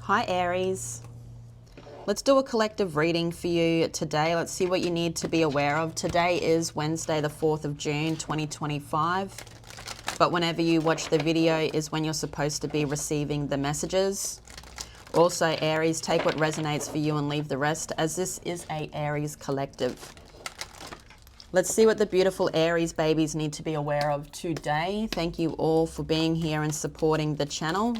Hi Aries. Let's do a collective reading for you today. Let's see what you need to be aware of. Today is Wednesday, the 4th of June, 2025. But whenever you watch the video is when you're supposed to be receiving the messages. Also, Aries, take what resonates for you and leave the rest, as this is a Aries collective. Let's see what the beautiful Aries babies need to be aware of today. Thank you all for being here and supporting the channel.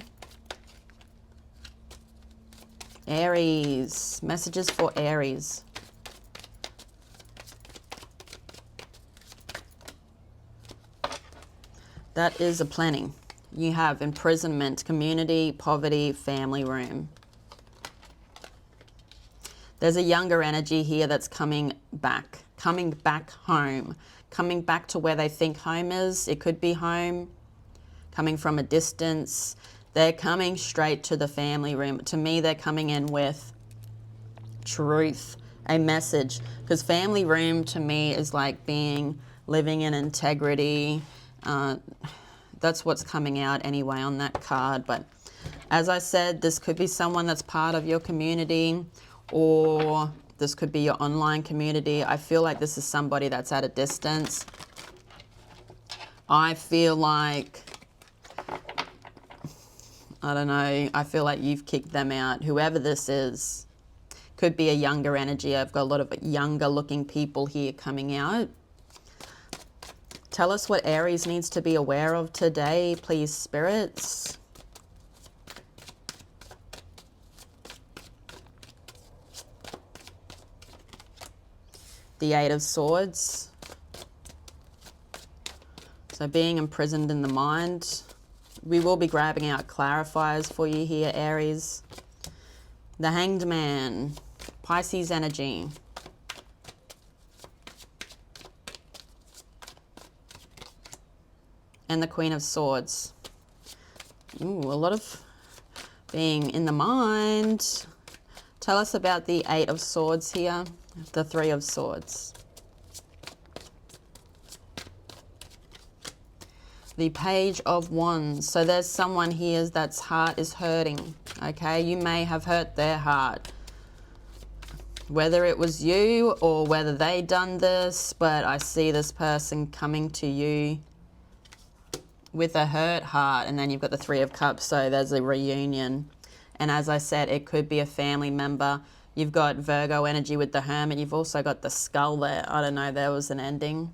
Aries, messages for Aries. That is a planning. You have imprisonment, community, poverty, family room. There's a younger energy here that's coming back home, coming back to where they think home is. It could be home, coming from a distance. They're coming straight to the family room. To me, they're coming in with truth, a message. Because family room to me is like living in integrity. That's what's coming out anyway on that card. But as I said, this could be someone that's part of your community, or this could be your online community. I feel like this is somebody that's at a distance. I feel like, I don't know, I feel like you've kicked them out. Whoever this is, could be a younger energy. I've got a lot of younger looking people here coming out. Tell us what Aries needs to be aware of today, please, spirits. The Eight of Swords. So being imprisoned in the mind. We will be grabbing out clarifiers for you here, Aries. The Hanged Man, Pisces energy. And the Queen of Swords. Ooh, a lot of being in the mind. Tell us about the Eight of Swords here, the Three of Swords. The Page of Wands. So there's someone here that's heart is hurting, okay? You may have hurt their heart. Whether it was you or whether they done this, but I see this person coming to you with a hurt heart. And then you've got the Three of Cups, so there's a reunion. And as I said, it could be a family member. You've got Virgo energy with the Hermit. You've also got the Skull there. I don't know, there was an ending.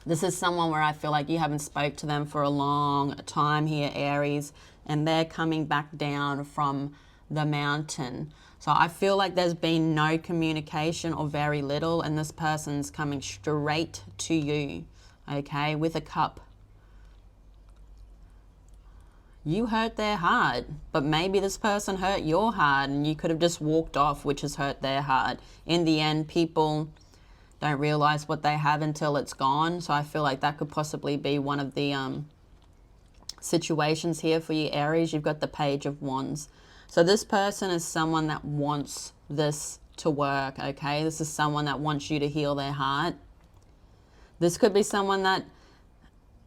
This is someone where I feel like you haven't spoke to them for a long time here, Aries, and they're coming back down from the mountain. So I feel like there's been no communication or very little, and this person's coming straight to you, okay, with a cup. You hurt their heart, but maybe this person hurt your heart and you could have just walked off, which has hurt their heart. In the end, people don't realize what they have until it's gone. So I feel like that could possibly be one of the situations here for you, Aries. You've got the Page of Wands. So this person is someone that wants this to work, okay? This is someone that wants you to heal their heart. This could be someone that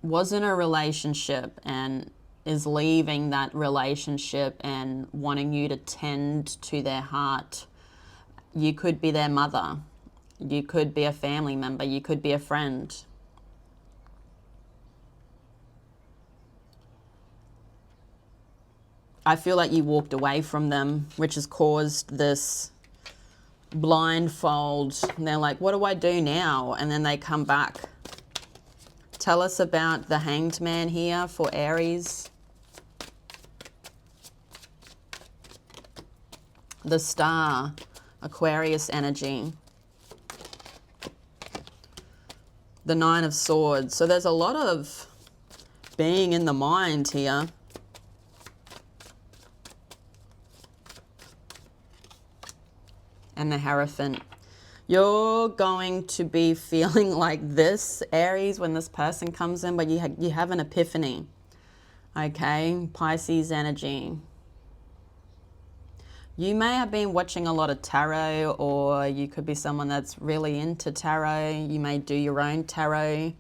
was in a relationship and is leaving that relationship and wanting you to tend to their heart. You could be their mother. You could be a family member. You could be a friend. I feel like you walked away from them, which has caused this blindfold. And they're like, what do I do now? And then they come back. Tell us about the Hanged Man here for Aries. The Star, Aquarius energy. The Nine of Swords. So there's a lot of being in the mind here. And the Hierophant. You're going to be feeling like this, Aries, when this person comes in, but you have an epiphany. Okay, Pisces energy. You may have been watching a lot of tarot, or you could be someone that's really into tarot. You may do your own tarot.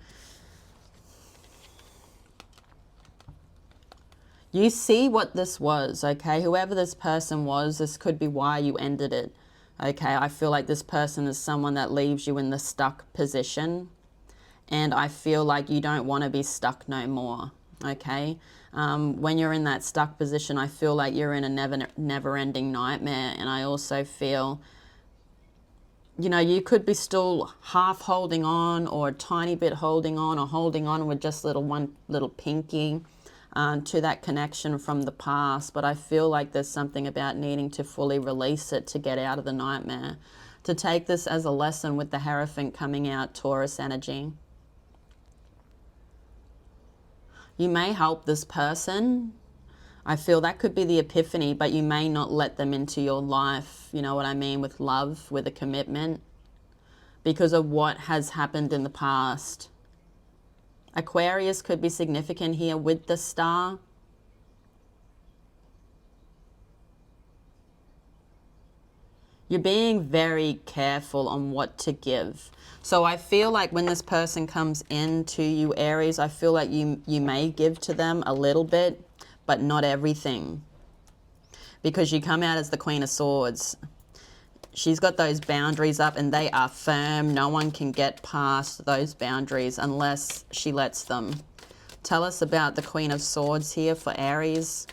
You see what this was, okay? Whoever this person was, this could be why you ended it, okay? I feel like this person is someone that leaves you in the stuck position, and I feel like you don't want to be stuck no more, okay? When you're in that stuck position, I feel like you're in a never-ending nightmare, and I also feel, you know, you could be still half holding on or a tiny bit holding on, or holding on with just one little pinky to that connection from the past. But I feel like there's something about needing to fully release it to get out of the nightmare, to take this as a lesson with the Hierophant coming out, Taurus energy. You may help this person. I feel that could be the epiphany, but you may not let them into your life, you know what I mean, with love, with a commitment, because of what has happened in the past. Aquarius could be significant here with the star. You're being very careful on what to give. So I feel like when this person comes into you, Aries, I feel like you may give to them a little bit, but not everything. Because you come out as the Queen of Swords. She's got those boundaries up and they are firm. No one can get past those boundaries unless she lets them. Tell us about the Queen of Swords here for Aries.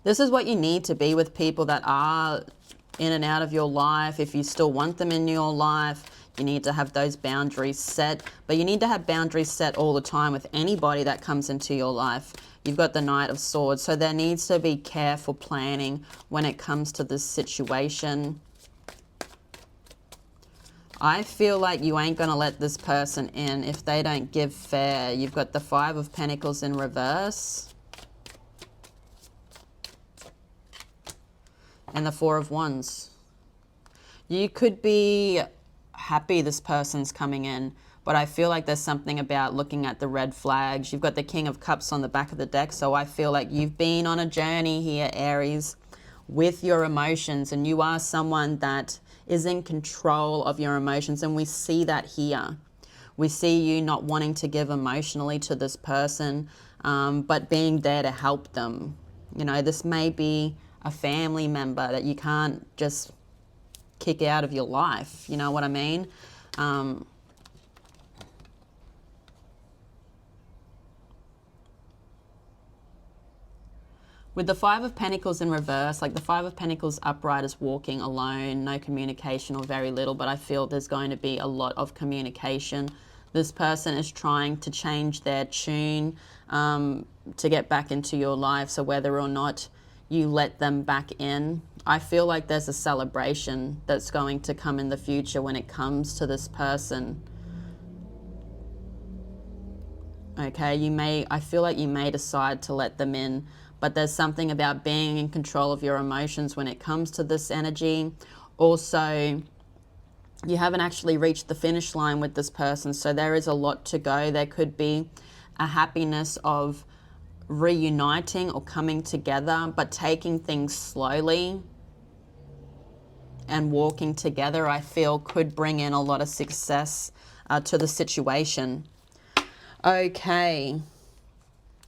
This is what you need to be with people that are in and out of your life. If you still want them in your life, you need to have those boundaries set. But you need to have boundaries set all the time with anybody that comes into your life. You've got the Knight of Swords, so there needs to be careful planning when it comes to this situation. I feel like you ain't going to let this person in if they don't give fair. You've got the Five of Pentacles in reverse. And the Four of Wands. You could be happy this person's coming in, but I feel like there's something about looking at the red flags. You've got the King of Cups on the back of the deck, so I feel like you've been on a journey here, Aries, with your emotions, and you are someone that is in control of your emotions, and we see that here. We see you not wanting to give emotionally to this person, but being there to help them. You know, this may be a family member that you can't just kick out of your life. You know what I mean? With the Five of Pentacles in reverse, like the Five of Pentacles upright is walking alone, no communication or very little, but I feel there's going to be a lot of communication. This person is trying to change their tune to get back into your life, so whether or not you let them back in, I feel like there's a celebration that's going to come in the future when it comes to this person. Okay, I feel like you may decide to let them in, but there's something about being in control of your emotions when it comes to this energy. Also, you haven't actually reached the finish line with this person, so there is a lot to go. There could be a happiness of reuniting or coming together, but taking things slowly and walking together, I feel, could bring in a lot of success to the situation. Okay,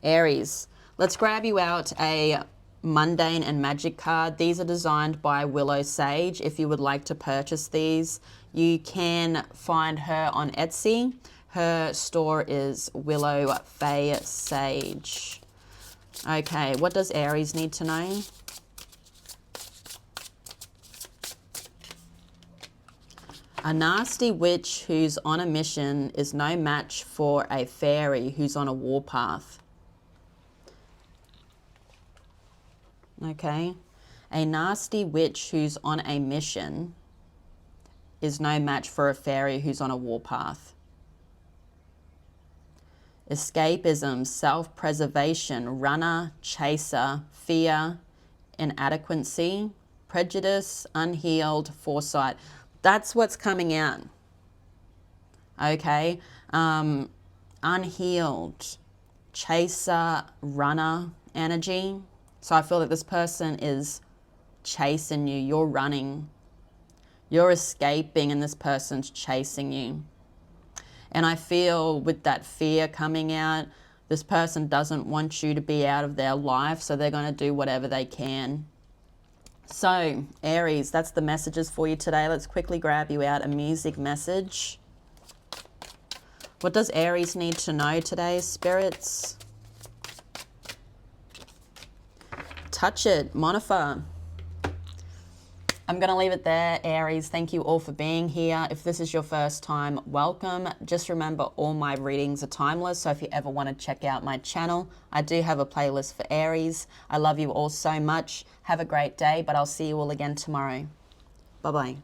Aries, let's grab you out a mundane and magic card. These are designed by Willow Sage. If you would like to purchase these, you can find her on Etsy. Her store is Willow Fae Sage. Okay, what does Aries need to know? A nasty witch who's on a mission is no match for a fairy who's on a warpath. Okay? A nasty witch who's on a mission is no match for a fairy who's on a warpath. Escapism, self-preservation, runner, chaser, fear, inadequacy, prejudice, unhealed, foresight. That's what's coming out. Okay? Unhealed, chaser, runner energy. So I feel that this person is chasing you. You're running. You're escaping and this person's chasing you. And I feel with that fear coming out, This person doesn't want you to be out of their life, so they're going to do whatever they can. So, Aries, that's the messages for you today. Let's quickly grab you out a music message. What does Aries need to know today, spirits? Touch it, Monifa. I'm going to leave it there, Aries. Thank you all for being here. If this is your first time, welcome. Just remember, all my readings are timeless, so if you ever want to check out my channel, I do have a playlist for Aries. I love you all so much. Have a great day, but I'll see you all again tomorrow. Bye-bye.